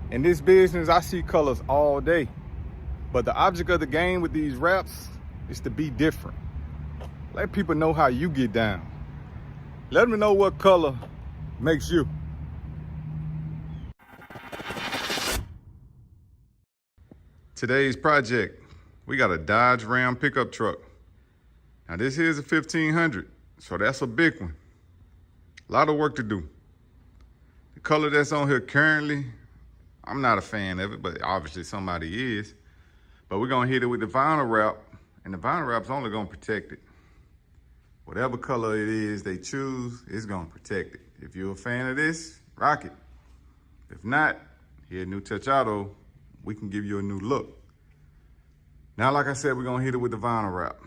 In this business, I see colors all day. But the object of the game with these wraps is to be different. Let people know how you get down. Let me know what color makes you. Today's project, we got a Dodge Ram pickup truck. Now this here is a 1500, so that's a big one. A lot of work to do. The color that's on here currently, I'm not a fan of it, but obviously somebody is. But we're gonna hit it with the vinyl wrap, and the vinyl wrap's only gonna protect it. Whatever color it is they choose, it's gonna protect it. If you're a fan of this, rock it. If not, here at New Touch Auto, we can give you a new look. Now, like I said, we're gonna hit it with the vinyl wrap.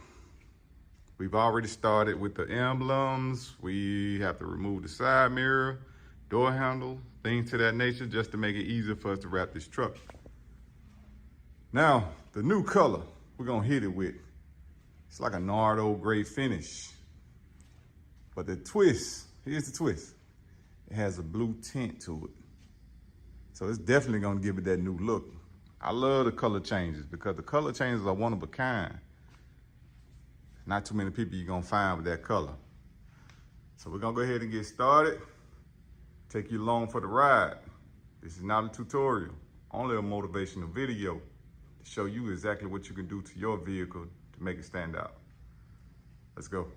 We've already started with the emblems. We have to remove the side mirror, door handle, things to that nature, just to make it easier for us to wrap this truck. Now, the new color we're gonna hit it with, it's like a Nardo gray finish. But the twist, here's the twist. It has a blue tint to it. So it's definitely gonna give it that new look. I love the color changes because the color changes are one of a kind. Not too many people you're gonna find with that color. So we're gonna go ahead and get started. Take you along for the ride. This is not a tutorial, only a motivational video to show you exactly what you can do to your vehicle to make it stand out. Let's go.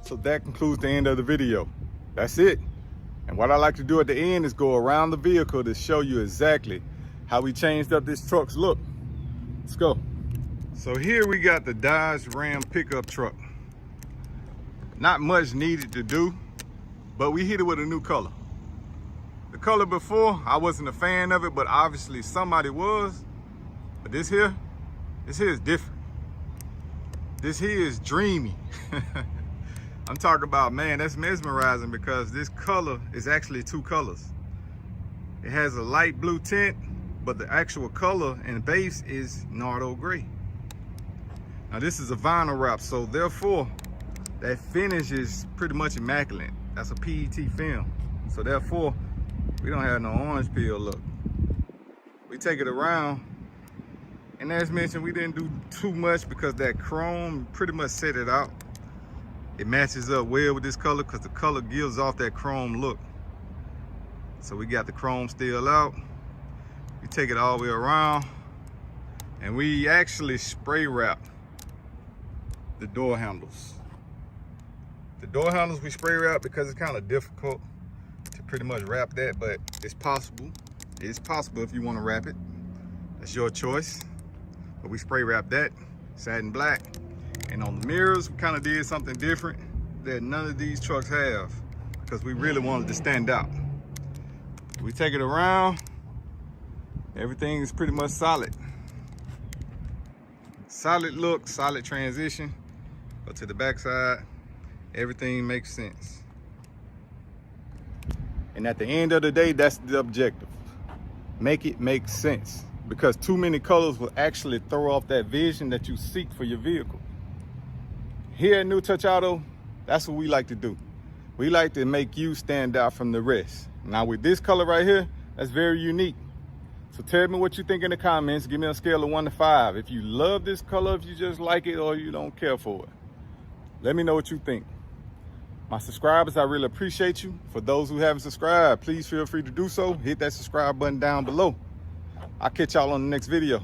So that concludes the end of the video. That's it. And what I like to do at the end is go around the vehicle to show you exactly how we changed up this truck's look. Let's go. So here we got the Dodge Ram pickup truck. Not much needed to do, but we hit it with a new color. The color before, I wasn't a fan of it, but obviously somebody was. But this here is different. This here is dreamy. I'm talking about, man, that's mesmerizing because this color is actually two colors. It has a light blue tint, but the actual color and base is Nardo gray. Now this is a vinyl wrap, so therefore that finish is pretty much immaculate. That's a PET film. So therefore, we don't have no orange peel look. We take it around, and as mentioned, we didn't do too much because that chrome pretty much set it out. It matches up well with this color because the color gives off that chrome look. So we got the chrome still out. We take it all the way around, and we actually spray wrap the door handles. The door handles we spray wrap because it's kind of difficult to pretty much wrap that, but it's possible. It's possible if you want to wrap it. That's your choice. But we spray wrap that, satin black. And on the mirrors, we kind of did something different that none of these trucks have because we really wanted to stand out. We take it around, everything is pretty much solid. Solid look, solid transition. Go to the back side, everything makes sense. And at the end of the day, that's the objective. Make it make sense, because too many colors will actually throw off that vision that you seek for your vehicle. Here at New Touch Auto, that's what we like to do. We like to make you stand out from the rest. Now with this color right here, that's very unique. So tell me what you think in the comments. Give me a scale of 1 to 5. If you love this color, if you just like it, or you don't care for it. Let me know what you think. My subscribers, I really appreciate you. For those who haven't subscribed, please feel free to do so. Hit that subscribe button down below. I'll catch y'all on the next video.